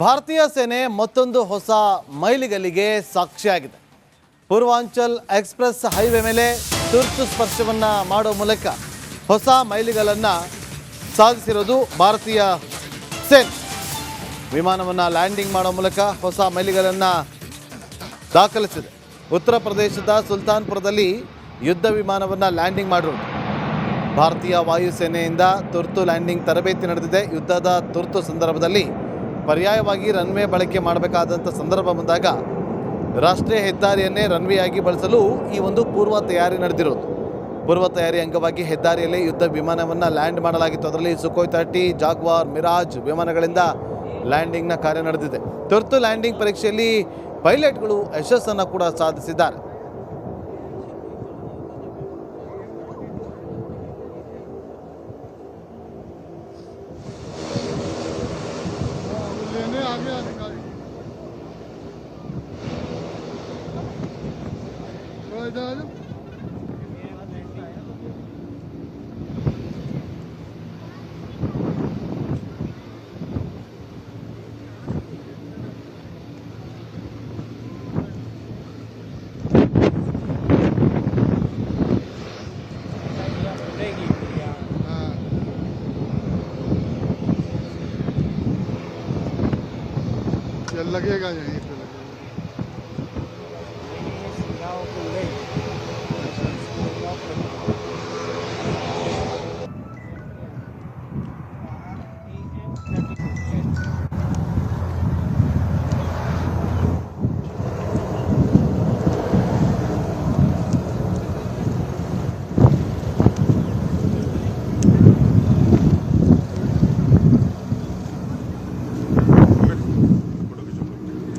ಭಾರತೀಯ ಸೇನೆ ಮತ್ತೊಂದು ಹೊಸ ಮೈಲಿಗಲ್ಲಿಗೆ ಸಾಕ್ಷಿಯಾಗಿದೆ. ಪೂರ್ವಾಂಚಲ್ ಎಕ್ಸ್‌ಪ್ರೆಸ್ ಹೈವೇ ಮೇಲೆ ತುರ್ತು ಸ್ಪರ್ಶವನ್ನ ಮಾಡೋ ಮೂಲಕ ಹೊಸ ಮೈಲಿಗಲ್ಲನ್ನು ಸಾಧಿಸಿರೋದು ಭಾರತೀಯ ಸೇನೆ. ವಿಮಾನವನ್ನು ಲ್ಯಾಂಡಿಂಗ್ ಮಾಡೋ ಮೂಲಕ ಹೊಸ ಮೈಲಿಗಲ್ಲನ್ನು ದಾಖಲಿಸಿದೆ. ಉತ್ತರ ಪ್ರದೇಶದ ಸುಲ್ತಾನ್ಪುರದಲ್ಲಿ ಯುದ್ಧ ವಿಮಾನವನ್ನು ಲ್ಯಾಂಡಿಂಗ್ ಮಾಡಿರೋದು. ಭಾರತೀಯ ವಾಯುಸೇನೆಯಿಂದ ತುರ್ತು ಲ್ಯಾಂಡಿಂಗ್ ತರಬೇತಿ ನಡೆದಿದೆ. ಯುದ್ಧದ ತುರ್ತು ಸಂದರ್ಭದಲ್ಲಿ ಪರ್ಯಾಯವಾಗಿ ರನ್ವೇ ಬಳಕೆ ಮಾಡಬೇಕಾದಂಥ ಸಂದರ್ಭ ಬಂದಾಗ ರಾಷ್ಟ್ರೀಯ ಹೆದ್ದಾರಿಯನ್ನೇ ರನ್ವೇಯಾಗಿ ಬಳಸಲು ಈ ಒಂದು ಪೂರ್ವ ತಯಾರಿ ನಡೆದಿರೋದು. ಪೂರ್ವ ತಯಾರಿ ಅಂಗವಾಗಿ ಹೆದ್ದಾರಿಯಲ್ಲಿ ಯುದ್ಧ ವಿಮಾನವನ್ನು ಲ್ಯಾಂಡ್ ಮಾಡಲಾಗಿತ್ತು. ಅದರಲ್ಲಿ ಸುಖೋಯ್ 30, ಜಾಗ್ವಾರ್, ಮಿರಾಜ್ ವಿಮಾನಗಳಿಂದ ಲ್ಯಾಂಡಿಂಗ್ನ ಕಾರ್ಯ ನಡೆದಿದೆ. ತುರ್ತು ಲ್ಯಾಂಡಿಂಗ್ ಪರೀಕ್ಷೆಯಲ್ಲಿ ಪೈಲಟ್ಗಳು ಯಶಸ್ಸನ್ನು ಕೂಡ ಸಾಧಿಸಿದ್ದಾರೆ. लगेगा यहीं पे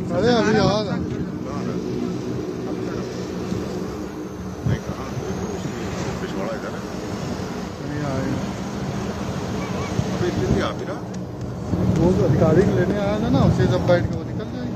अरे अभी आवाज वो अधिकारी लेने आया था ना, उसे जब बैठ के वो निकल जाएगी।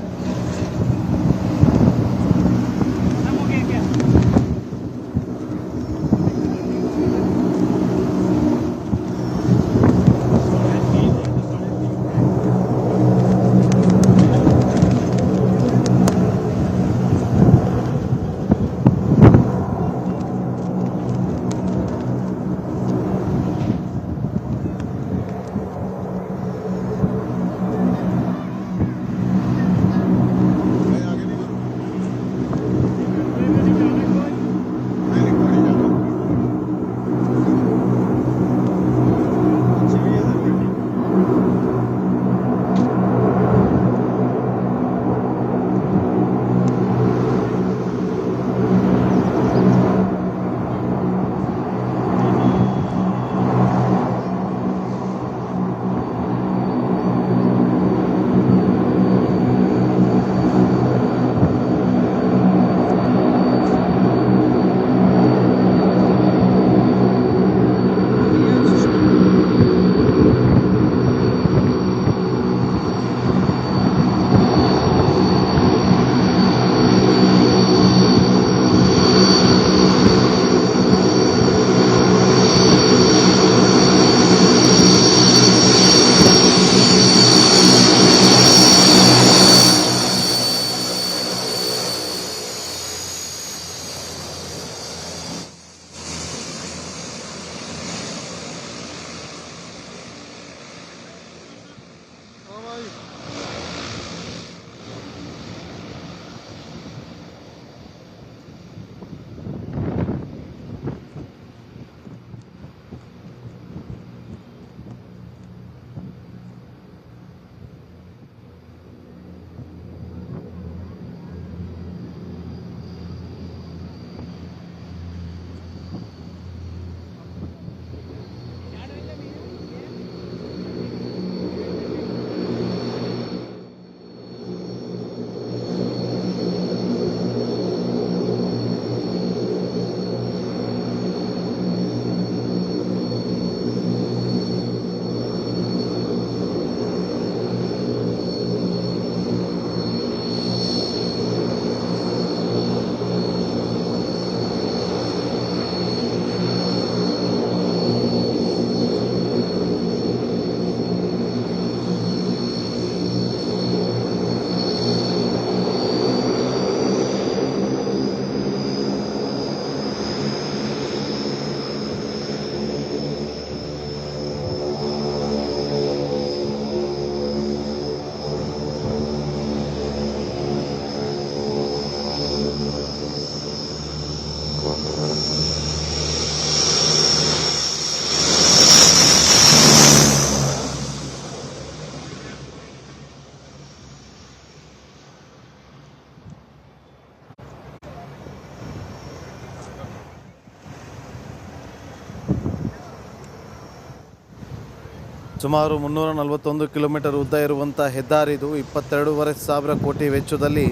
ಸುಮಾರು 341 ಕಿಲೋಮೀಟರ್ ಉದ್ದ ಇರುವಂಥ ಹೆದ್ದಾರಿ ಇದು. 22,500 ಕೋಟಿ ವೆಚ್ಚದಲ್ಲಿ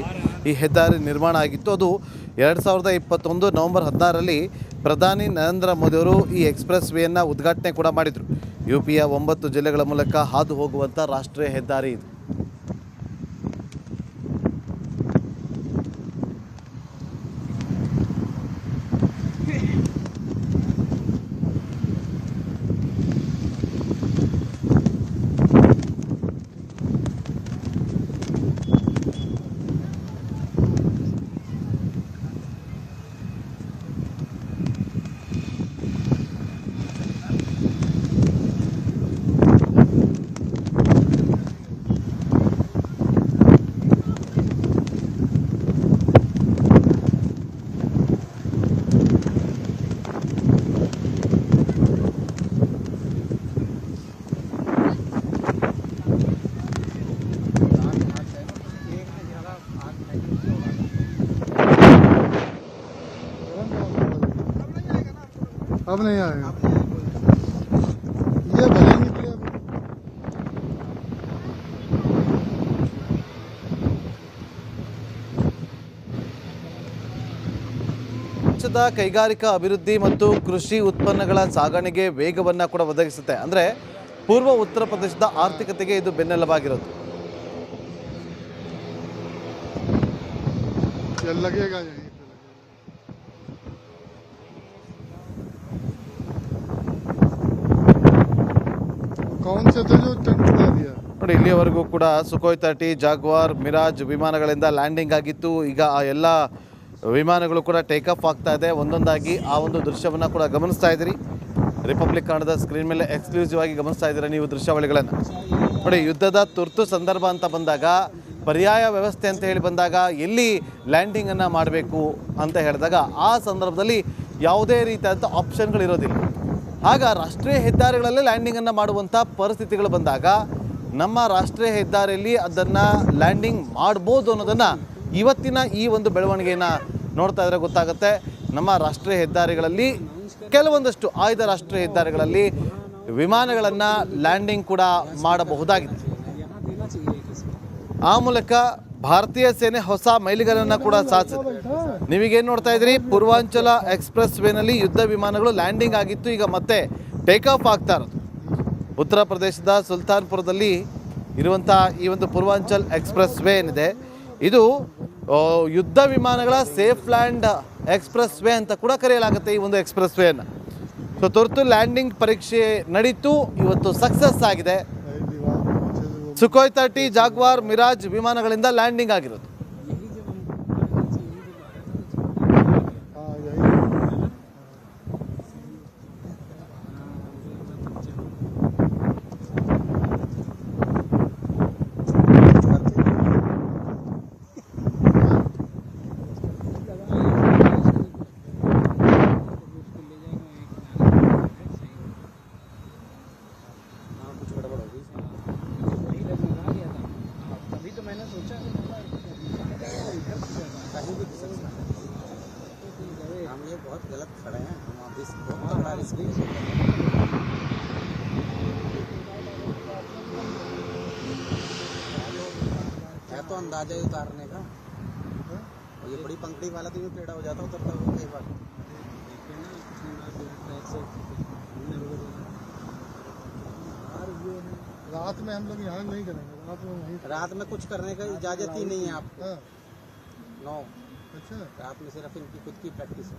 ಈ ಹೆದ್ದಾರಿ ನಿರ್ಮಾಣ ಆಗಿತ್ತು. ಅದು 2021 ನವೆಂಬರ್ 16ರಲ್ಲಿ ಪ್ರಧಾನಿ ನರೇಂದ್ರ ಮೋದಿಯವರು ಈ ಎಕ್ಸ್ಪ್ರೆಸ್ ವೇಯನ್ನು ಉದ್ಘಾಟನೆ ಕೂಡ ಮಾಡಿದರು. UPಯ 9 ಜಿಲ್ಲೆಗಳ ಮೂಲಕ ಹಾದು ಹೋಗುವಂಥ ರಾಷ್ಟ್ರೀಯ ಹೆದ್ದಾರಿ ಇದು. अब नहीं आएगा, ये भले निकले। ರಾಜ್ಯದ ಕೈಗಾರಿಕಾ ಅಭಿವೃದ್ಧಿ ಮತ್ತು ಕೃಷಿ ಉತ್ಪನ್ನಗಳ ಸಾಗಣೆಗೆ ವೇಗವನ್ನು ಕೂಡ ಒದಗಿಸುತ್ತೆ. ಅಂದರೆ ಪೂರ್ವ ಉತ್ತರ ಪ್ರದೇಶದ ಆರ್ಥಿಕತೆಗೆ ಇದು ಬೆನ್ನೆಲುಬಾಗಿರೋದು. लगेगा यहीं पे लगेगा। कौन से थे जो टंक दे दिया? ನೋಡಿ, ಇಲ್ಲಿಯವರೆಗೂ ಕೂಡ ಸುಖೋಯ್ 30, ಜಾಗ್ವಾರ್, ಮಿರಾಜ್ ವಿಮಾನಗಳಿಂದ ಲ್ಯಾಂಡಿಂಗ್ ಆಗಿತ್ತು. ಈಗ ಆ ಎಲ್ಲ ವಿಮಾನಗಳು ಕೂಡ ಟೇಕ್ ಆಫ್ ಆಗ್ತಾ ಇದೆ. ಒಂದೊಂದಾಗಿ ಆ ಒಂದು ದೃಶ್ಯವನ್ನು ಕೂಡ ಗಮನಿಸ್ತಾ ಇದ್ದೀರಿ. ರಿಪಬ್ಲಿಕ್ ಕನ್ನಡದ ಸ್ಕ್ರೀನ್ ಮೇಲೆ ಎಕ್ಸ್ಕ್ಲೂಸಿವ್ ಆಗಿ ಗಮನಿಸ್ತಾ ಇದ್ದೀರಾ ನೀವು ದೃಶ್ಯಾವಳಿಗಳನ್ನು. ನೋಡಿ, ಯುದ್ಧದ ತುರ್ತು ಸಂದರ್ಭ ಅಂತ ಬಂದಾಗ, ಪರ್ಯಾಯ ವ್ಯವಸ್ಥೆ ಅಂತ ಹೇಳಿ ಬಂದಾಗ, ಎಲ್ಲಿ ಲ್ಯಾಂಡಿಂಗನ್ನು ಮಾಡಬೇಕು ಅಂತ ಹೇಳಿದಾಗ ಆ ಸಂದರ್ಭದಲ್ಲಿ ಯಾವುದೇ ರೀತಿಯಾದ ಆಪ್ಷನ್ಗಳಿರೋದಿಲ್ಲ. ಆಗ ರಾಷ್ಟ್ರೀಯ ಹೆದ್ದಾರಿಗಳಲ್ಲೇ ಲ್ಯಾಂಡಿಂಗನ್ನು ಮಾಡುವಂಥ ಪರಿಸ್ಥಿತಿಗಳು ಬಂದಾಗ ನಮ್ಮ ರಾಷ್ಟ್ರೀಯ ಹೆದ್ದಾರಿಯಲ್ಲಿ ಅದನ್ನು ಲ್ಯಾಂಡಿಂಗ್ ಮಾಡ್ಬೋದು ಅನ್ನೋದನ್ನು ಇವತ್ತಿನ ಈ ಒಂದು ಬೆಳವಣಿಗೆಯನ್ನು ನೋಡ್ತಾ ಇದ್ರೆ ಗೊತ್ತಾಗುತ್ತೆ. ನಮ್ಮ ರಾಷ್ಟ್ರೀಯ ಹೆದ್ದಾರಿಗಳಲ್ಲಿ ಕೆಲವೊಂದಷ್ಟು ಆಯ್ದ ರಾಷ್ಟ್ರೀಯ ಹೆದ್ದಾರಿಗಳಲ್ಲಿ ವಿಮಾನಗಳನ್ನು ಲ್ಯಾಂಡಿಂಗ್ ಕೂಡ ಮಾಡಬಹುದಾಗಿದೆ. ಆ ಮೂಲಕ ಭಾರತೀಯ ಸೇನೆ ಹೊಸ ಮೈಲಿಗಲ್ಲನ್ನು ಕೂಡ ಸಾಧಿಸಿದೆ. ನೀವೀಗೇನು ನೋಡ್ತಾ ಇದ್ರಿ, ಪೂರ್ವಾಂಚಲ ಎಕ್ಸ್ಪ್ರೆಸ್ ವೇನಲ್ಲಿ ಯುದ್ಧ ವಿಮಾನಗಳು ಲ್ಯಾಂಡಿಂಗ್ ಆಗಿತ್ತು. ಈಗ ಮತ್ತೆ ಟೇಕ್ ಆಫ್ ಆಗ್ತಾ ಇರೋದು. ಉತ್ತರ ಪ್ರದೇಶದ ಸುಲ್ತಾನ್ಪುರದಲ್ಲಿ ಇರುವಂಥ ಈ ಒಂದು ಪೂರ್ವಾಂಚಲ್ ಎಕ್ಸ್ಪ್ರೆಸ್ ವೇ ಏನಿದೆ, ಇದು ಯುದ್ಧ ವಿಮಾನಗಳ ಸೇಫ್ ಲ್ಯಾಂಡ್ ಎಕ್ಸ್ಪ್ರೆಸ್ ವೇ ಅಂತ ಕೂಡ ಕರೆಯಲಾಗುತ್ತೆ ಈ ಒಂದು ಎಕ್ಸ್ಪ್ರೆಸ್ ವೇಯನ್ನು. ಸೊ ತುರ್ತು ಲ್ಯಾಂಡಿಂಗ್ ಪರೀಕ್ಷೆ ನಡೀತು, ಇವತ್ತು ಸಕ್ಸಸ್ ಆಗಿದೆ. ಸುಖೋಯ್ 30, ಜಾಗ್ವಾರ್, ಮಿರಾಜ್ ವಿಮಾನಗಳಿಂದ ಲ್ಯಾಂಡಿಂಗ್ ಆಗಿರೋದು. हम ये बहुत गलत खड़े हैं, हम अभी बहुत बड़ा रिस्क है तो अंदाजा ही उतारने का। और ये बड़ी पंखड़ी वाला तो यूँ टेढ़ा हो जाता उतरता हुआ कई बार। रात में हम लोग यहाँ नहीं करेंगे, रात में कुछ करने का इजाजत ही नहीं है आपको। नो, अच्छा, रात में सिर्फ इनकी खुद की प्रैक्टिस है।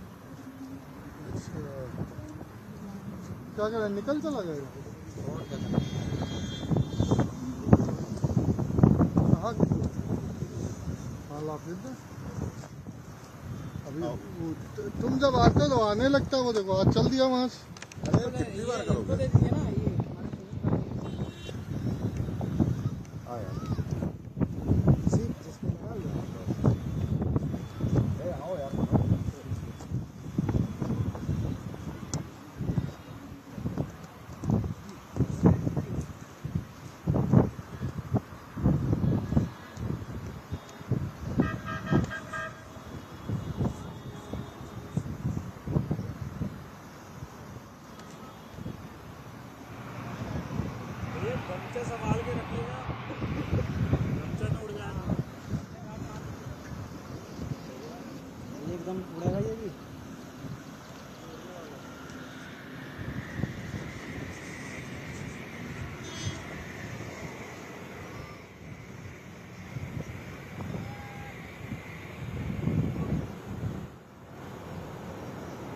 क्या करें, निकल चला जाएगा और क्या करें? अभी तुम जब आते हो तो आने लगता है, वो देखो आज चल दिया वहाँ से। अरे कितनी बार करोगे?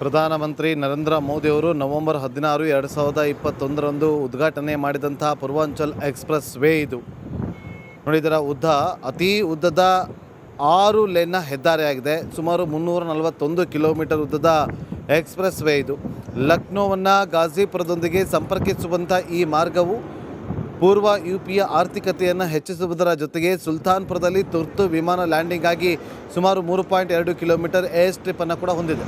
ಪ್ರಧಾನಮಂತ್ರಿ ನರೇಂದ್ರ ಮೋದಿಯವರು ನವೆಂಬರ್ 16, 2021 ಉದ್ಘಾಟನೆ ಮಾಡಿದಂತಹ ಪೂರ್ವಾಂಚಲ್ ಎಕ್ಸ್ಪ್ರೆಸ್ ವೇ ಇದು ನೋಡಿ. ಇದರ ಉದ್ದ ಅತಿ ಉದ್ದದ 6 ಲೇನ್ನ ಹೆದ್ದಾರಿಯಾಗಿದೆ. ಸುಮಾರು 341 ಕಿಲೋಮೀಟರ್ ಉದ್ದದ ಎಕ್ಸ್ಪ್ರೆಸ್ ವೇ ಇದು. ಲಕ್ನೋವನ್ನು ಗಾಜಿಪುರದೊಂದಿಗೆ ಸಂಪರ್ಕಿಸುವಂಥ ಈ ಮಾರ್ಗವು ಪೂರ್ವ ಯುಪಿಯ ಆರ್ಥಿಕತೆಯನ್ನು ಹೆಚ್ಚಿಸುವುದರ ಜೊತೆಗೆ ಸುಲ್ತಾನ್ಪುರದಲ್ಲಿ ತುರ್ತು ವಿಮಾನ ಲ್ಯಾಂಡಿಂಗ್ ಆಗಿ ಸುಮಾರು 3.2 ಕಿಲೋಮೀಟರ್ ಏರ್ ಸ್ಟ್ರಿಪ್ ಅನ್ನು ಕೂಡ ಹೊಂದಿದೆ.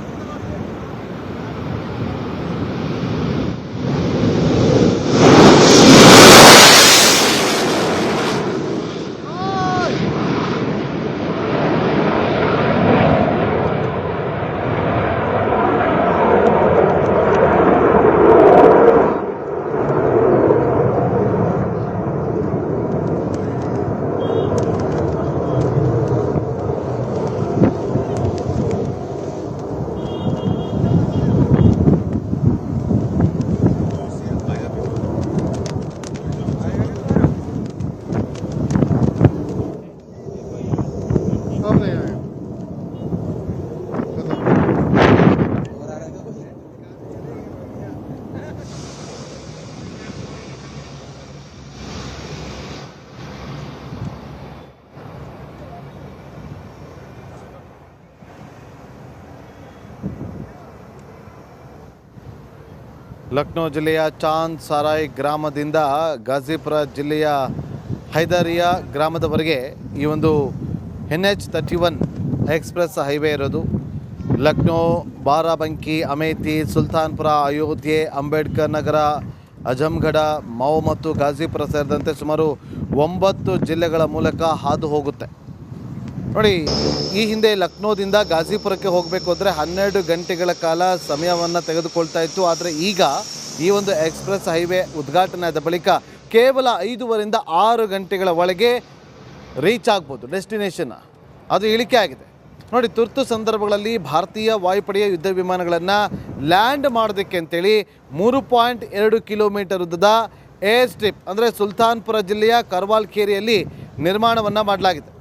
अब नहीं आएगा। और आ रहा है क्या कुछ? ಲಕ್ನೋ ಜಿಲ್ಲೆಯ ಚಾಂದ್ ಸಾರಾಯ್ ಗ್ರಾಮದಿಂದ ಗಾಜಿಪುರ ಜಿಲ್ಲೆಯ ಹೈದರಿಯಾ ಗ್ರಾಮದವರೆಗೆ ಈ ಒಂದು NH31 ಎಕ್ಸ್ಪ್ರೆಸ್ ಹೈವೇ ಇರೋದು. ಲಕ್ನೋ, ಬಾರಾಬಂಕಿ, ಅಮೇಥಿ, ಸುಲ್ತಾನ್ಪುರ, ಅಯೋಧ್ಯೆ, ಅಂಬೇಡ್ಕರ್ ನಗರ, ಅಜಂಗಢ, ಮಾವು ಮತ್ತು ಗಾಜಿಪುರ ಸೇರಿದಂತೆ ಸುಮಾರು 9 ಜಿಲ್ಲೆಗಳ ಮೂಲಕ ಹಾದು ಹೋಗುತ್ತೆ ನೋಡಿ. ಈ ಹಿಂದೆ ಲಕ್ನೋದಿಂದ ಗಾಜಿಪುರಕ್ಕೆ ಹೋಗಬೇಕು ಅಂದರೆ 12 ಗಂಟೆಗಳ ಕಾಲ ಸಮಯವನ್ನು ತೆಗೆದುಕೊಳ್ತಾ ಇತ್ತು. ಆದರೆ ಈಗ ಈ ಒಂದು ಎಕ್ಸ್ಪ್ರೆಸ್ ಹೈವೇ ಉದ್ಘಾಟನೆ ಆದ ಬಳಿಕ ಕೇವಲ 5ರಿಂದ 6 ಗಂಟೆಗಳ ಒಳಗೆ ರೀಚ್ ಆಗ್ಬೋದು ಡೆಸ್ಟಿನೇಷನ್. ಅದು ಇಳಿಕೆ ಆಗಿದೆ ನೋಡಿ. ತುರ್ತು ಸಂದರ್ಭಗಳಲ್ಲಿ ಭಾರತೀಯ ವಾಯುಪಡೆಯ ಯುದ್ಧ ವಿಮಾನಗಳನ್ನು ಲ್ಯಾಂಡ್ ಮಾಡೋದಕ್ಕೆ ಅಂತೇಳಿ 3.2 ಕಿಲೋಮೀಟರ್ ಉದ್ದದ ಏರ್ ಸ್ಟ್ರಿಪ್ ಅಂದರೆ ಸುಲ್ತಾನ್ಪುರ ಜಿಲ್ಲೆಯ ಕರ್ವಾಲ್ ಖೇರಿಯಲ್ಲಿ ನಿರ್ಮಾಣವನ್ನು ಮಾಡಲಾಗಿದೆ.